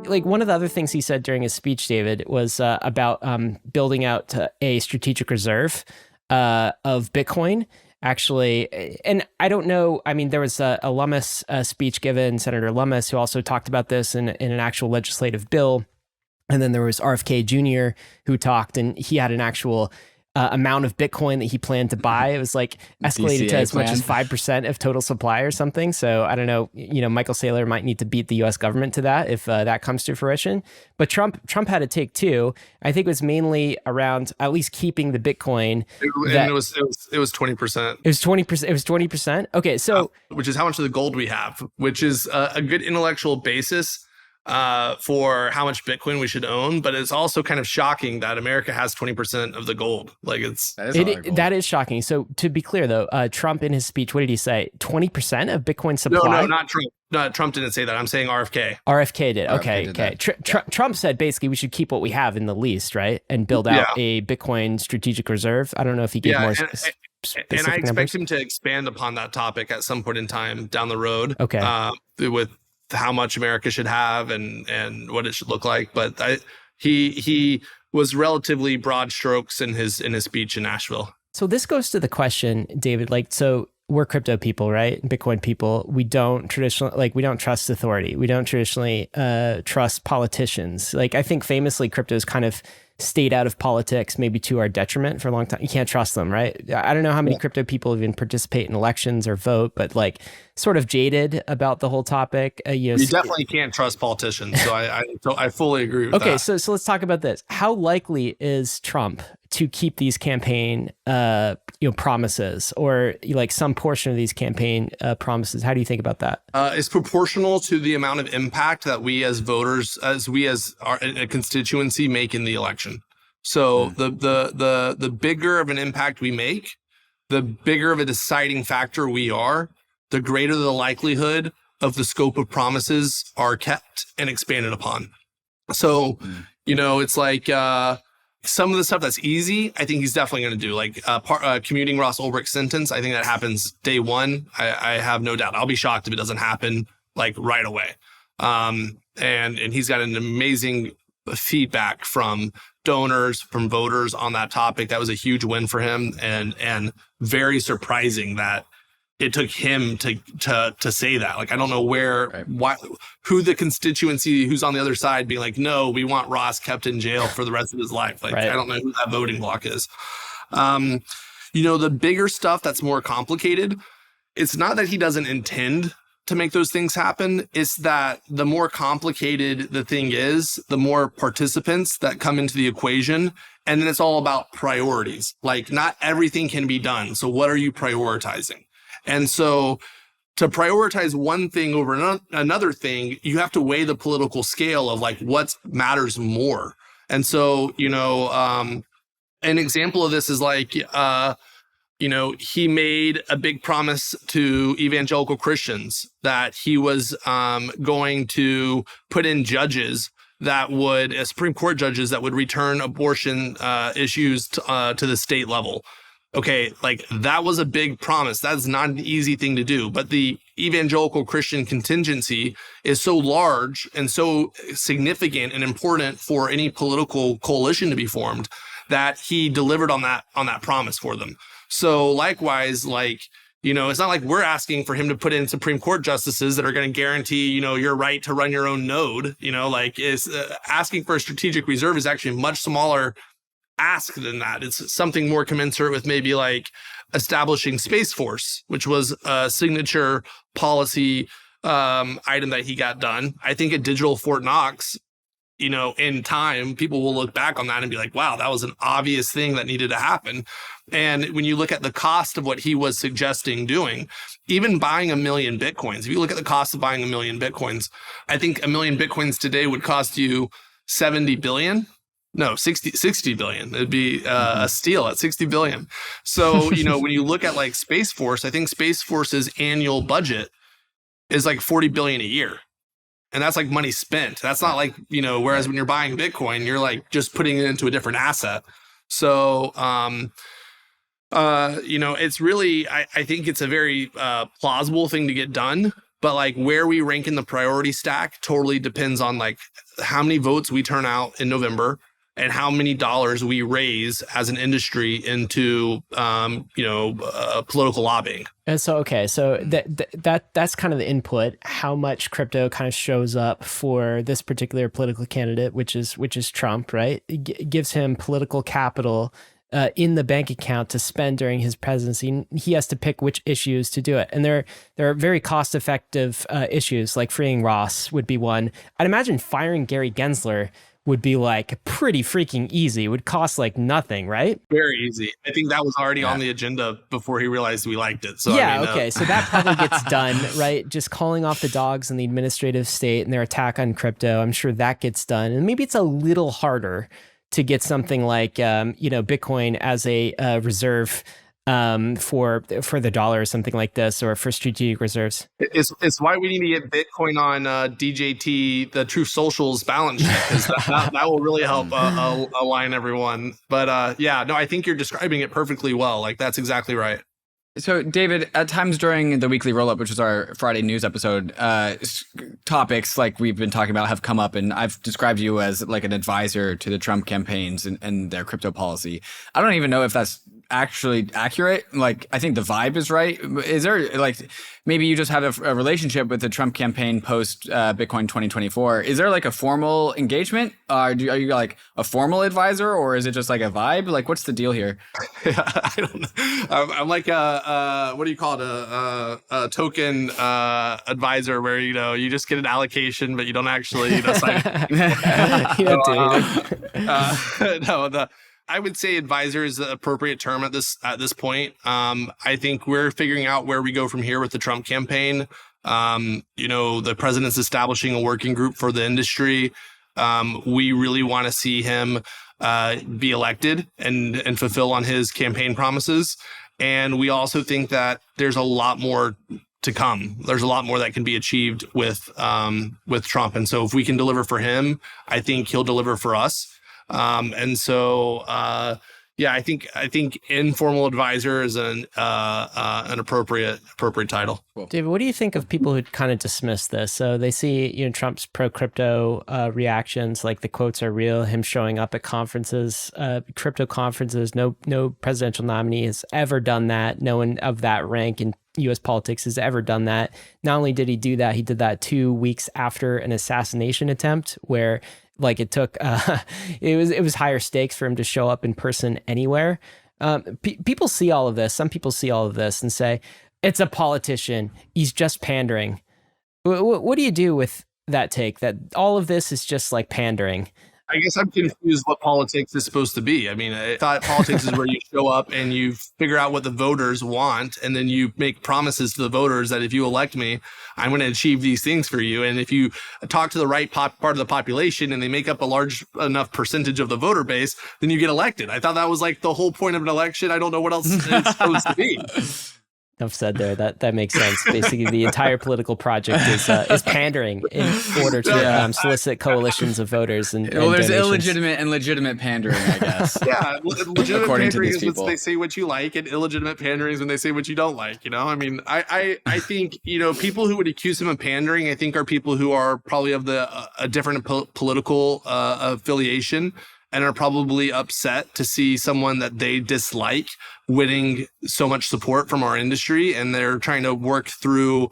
like one of the other things he said during his speech, David, was about building out a strategic reserve of Bitcoin. Actually, and I don't know. I mean, there was a Lummis speech given, Senator Lummis, who also talked about this in an actual legislative bill. And then there was RFK Jr. who talked, and he had an actual amount of Bitcoin that he planned to buy. It was like escalated DCA to as plan. much as 5% of total supply or something. So I don't know, Michael Saylor might need to beat the US government to that if that comes to fruition. But Trump had a take too. I think it was mainly around at least keeping the Bitcoin. And it was 20%. It was 20%. It was 20%. Okay. So, which is how much of the gold we have, which is a good intellectual basis for how much Bitcoin we should own, but it's also kind of shocking that America has 20% of the gold. Like that is shocking. So to be clear though, Trump in his speech, what did he say? 20% of Bitcoin supply? No, not Trump. No, Trump didn't say that. I'm saying RFK. RFK did. Okay. Trump said basically we should keep what we have in the least, right? And build out a Bitcoin strategic reserve. I don't know if he gave more specific and I expect numbers. him to expand upon that topic at some point in time down the road. Okay. With how much America should have and what it should look like, but he was relatively broad strokes in his speech in Nashville. So this goes to the question, David. So we're crypto people, right? Bitcoin people. We don't traditionally we don't trust authority. We don't traditionally trust politicians. I think famously, crypto's kind of stayed out of politics, maybe to our detriment for a long time. You can't trust them, right? I don't know how many crypto people even participate in elections or vote, but sort of jaded about the whole topic. You definitely can't trust politicians. So I fully agree with that. Okay, so let's talk about this. How likely is Trump to keep these campaign promises, or some portion of these campaign promises? How do you think about that? It's proportional to the amount of impact that we as voters, as a constituency, make in the election. So the bigger of an impact we make, the bigger of a deciding factor we are, the greater the likelihood of the scope of promises are kept and expanded upon. So, it's like some of the stuff that's easy, I think he's definitely going to do, commuting Ross Ulbricht's sentence. I think that happens day one. I have no doubt. I'll be shocked if it doesn't happen right away. And he's got an amazing feedback from donors, from voters on that topic. That was a huge win for him, and very surprising that it took him to say that. I don't know who the constituency who's on the other side being no, we want Ross kept in jail for the rest of his life. I don't know who that voting bloc is. The bigger stuff that's more complicated, it's not that he doesn't intend to make those things happen. It's that the more complicated the thing is, the more participants that come into the equation. And then it's all about priorities. Not everything can be done. So what are you prioritizing? And so to prioritize one thing over another thing, you have to weigh the political scale of what matters more. And so, an example of this is he made a big promise to evangelical Christians that he was going to put in judges that would, Supreme Court judges that would return abortion issues to the state level. Okay, that was a big promise. That's not an easy thing to do. But the evangelical Christian contingency is so large and so significant and important for any political coalition to be formed that he delivered on that promise for them. So likewise, it's not like we're asking for him to put in Supreme Court justices that are going to guarantee, your right to run your own node. Asking for a strategic reserve is actually a much smaller ask than that. It's something more commensurate with maybe establishing Space Force, which was a signature policy item that he got done. I think a digital Fort Knox, in time, people will look back on that and be like, wow, that was an obvious thing that needed to happen. And when you look at the cost of what he was suggesting doing, even buying 1 million Bitcoins, if you look at the cost of buying 1 million Bitcoins, I think 1 million Bitcoins today would cost you 70 billion. No, 60 billion. It'd be a steal at 60 billion. So, when you look at Space Force, I think Space Force's annual budget is 40 billion a year. And that's money spent. That's not whereas when you're buying Bitcoin, you're just putting it into a different asset. So, it's really, I think it's a very plausible thing to get done. But like where we rank in the priority stack totally depends on like how many votes we turn out in November and how many dollars we raise as an industry into, political lobbying. And so, okay, so that's kind of the input. How much crypto kind of shows up for this particular political candidate, which is Trump, right? It gives him political capital in the bank account to spend during his presidency. He has to pick which issues to do it, and there are very cost effective issues, like freeing Ross would be one. I'd imagine firing Gary Gensler would be like pretty freaking easy. It would cost like nothing, right? Very easy. I think that was already on the agenda before he realized we liked it. So yeah, okay. So that probably gets done, right? Just calling off the dogs in the administrative state and their attack on crypto. I'm sure that gets done. And maybe it's a little harder to get something like, Bitcoin as a reserve for the dollar or something like this, or for strategic reserves. It's why we need to get Bitcoin on DJT, the Truth Social's balance sheet, because that will really help align everyone. But I think you're describing it perfectly well. Like, that's exactly right. So, David, at times during the weekly roll-up, which is our Friday news episode, topics like we've been talking about have come up, and I've described you as like an advisor to the Trump campaigns and their crypto policy. I don't even know if that's actually accurate. Like, I think the vibe is right. Is there, like, maybe you just have a relationship with the Trump campaign post Bitcoin 2024? Is there like a formal engagement? Are you like a formal advisor, or is it just like a vibe? Like, what's the deal here? I don't know. I'm like what do you call it? A token advisor, where you just get an allocation, but you don't actually sign. I would say advisor is the appropriate term at this point. I think we're figuring out where we go from here with the Trump campaign. The president's establishing a working group for the industry. We really want to see him be elected and fulfill on his campaign promises. And we also think that there's a lot more to come. There's a lot more that can be achieved with Trump. And so if we can deliver for him, I think he'll deliver for us. I think informal advisor is an appropriate title. David, what do you think of people who kind of dismiss this? So they see, Trump's pro crypto reactions, like the quotes are real, him showing up at conferences, crypto conferences. No presidential nominee has ever done that. No one of that rank in U.S. politics has ever done that. Not only did he do that, he did that 2 weeks after an assassination attempt, where like it took, it was higher stakes for him to show up in person anywhere. People see all of this. Some people see all of this and say, it's a politician. He's just pandering. What do you do with that take, that all of this is just like pandering? I guess I'm confused what politics is supposed to be. I mean, I thought politics is where you show up and you figure out what the voters want, and then you make promises to the voters that if you elect me, I'm going to achieve these things for you. And if you talk to the right part of the population and they make up a large enough percentage of the voter base, then you get elected. I thought that was like the whole point of an election. I don't know what else it's supposed to be. Enough said there. That makes sense. Basically, the entire political project is pandering in order to solicit coalitions of voters. And there's donations. Illegitimate and legitimate pandering, I guess. Yeah, legitimate pandering is when they say what you like, and illegitimate pandering is when they say what you don't like. I mean, I think people who would accuse him of pandering, I think, are people who are probably of a different political affiliation, and are probably upset to see someone that they dislike winning so much support from our industry. And they're trying to work through,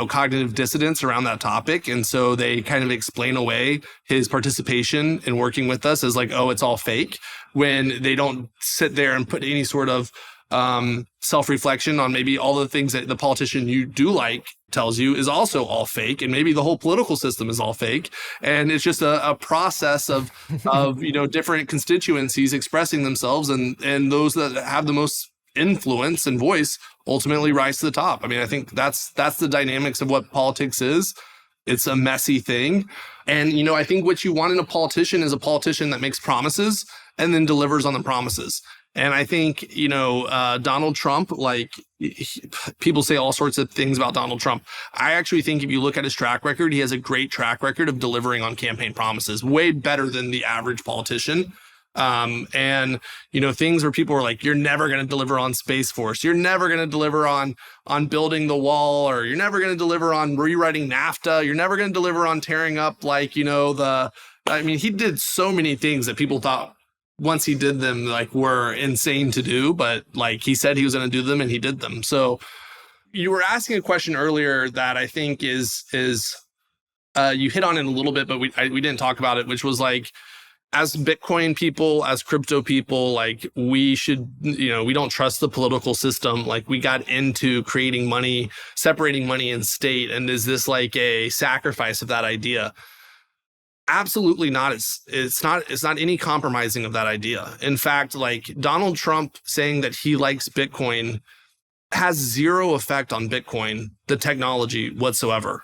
cognitive dissonance around that topic. And so they kind of explain away his participation in working with us as like, oh, it's all fake, when they don't sit there and put any sort of self-reflection on maybe all the things that the politician you do like tells you is also all fake, and maybe the whole political system is all fake, and it's just a process of different constituencies expressing themselves, and those that have the most influence and voice ultimately rise to the top. I mean, I think that's the dynamics of what politics is. It's a messy thing. And, I think what you want in a politician is a politician that makes promises and then delivers on the promises. And I think, Donald Trump, people say all sorts of things about Donald Trump. I actually think if you look at his track record, he has a great track record of delivering on campaign promises, way better than the average politician. And, things where people were like, you're never going to deliver on Space Force. You're never going to deliver on building the wall, or you're never going to deliver on rewriting NAFTA. You're never going to deliver on tearing up, he did so many things that people thought once he did them, were insane to do. But he said he was going to do them, and he did them. So you were asking a question earlier that I think is you hit on it a little bit, but we didn't talk about it, which was as Bitcoin people, as crypto people, we should, we don't trust the political system. We got into creating money, separating money and state. And is this a sacrifice of that idea? Absolutely not. It's not any compromising of that idea. In fact, Donald Trump saying that he likes Bitcoin has zero effect on Bitcoin, the technology whatsoever.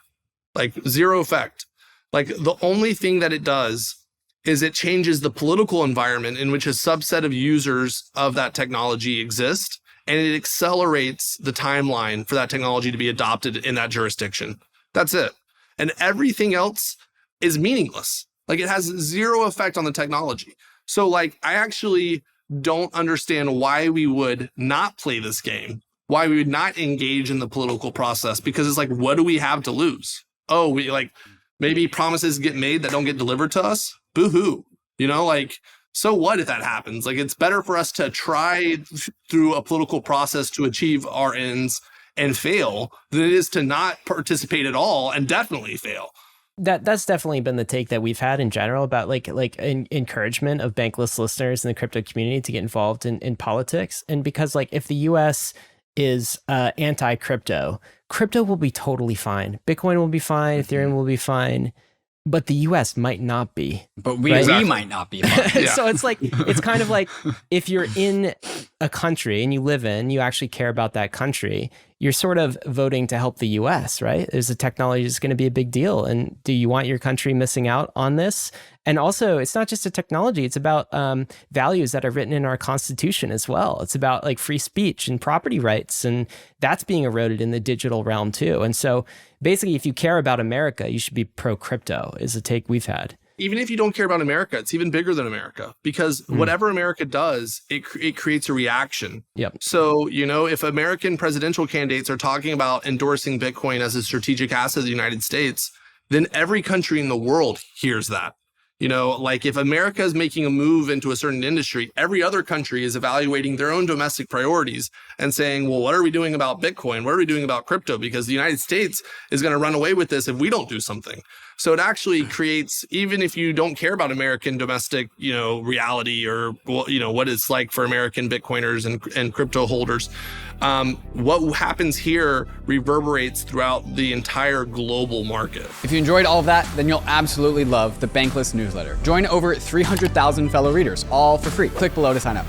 Zero effect. The only thing that it does is it changes the political environment in which a subset of users of that technology exist, and it accelerates the timeline for that technology to be adopted in that jurisdiction. That's it. And everything else is meaningless. It has zero effect on the technology. So I actually don't understand why we would not play this game, why we would not engage in the political process, because it's what do we have to lose? Oh, we maybe promises get made that don't get delivered to us. Boo-hoo. So what if that happens? It's better for us to try through a political process to achieve our ends and fail than it is to not participate at all and definitely fail. That's definitely been the take that we've had in general about encouragement of Bankless listeners in the crypto community to get involved in politics. And because if the US is anti-crypto, crypto will be totally fine. Bitcoin will be fine. Ethereum will be fine. But the US might not be. But we might not be. Yeah. So it's kind of if you're in a country and you actually care about that country, you're sort of voting to help the US, right? There's a technology that's going to be a big deal. And do you want your country missing out on this? And also, it's not just a technology. It's about values that are written in our Constitution as well. It's about free speech and property rights. And that's being eroded in the digital realm too. And so basically, if you care about America, you should be pro-crypto is a take we've had. Even if you don't care about America, it's even bigger than America, because whatever America does, it creates a reaction. Yep. So, if American presidential candidates are talking about endorsing Bitcoin as a strategic asset of the United States, then every country in the world hears that. If America is making a move into a certain industry, every other country is evaluating their own domestic priorities and saying, well, what are we doing about Bitcoin? What are we doing about crypto? Because the United States is going to run away with this if we don't do something. So it actually creates, even if you don't care about American domestic, reality or, what it's like for American Bitcoiners and crypto holders, what happens here reverberates throughout the entire global market. If you enjoyed all of that, then you'll absolutely love the Bankless newsletter. Join over 300,000 fellow readers, all for free. Click below to sign up.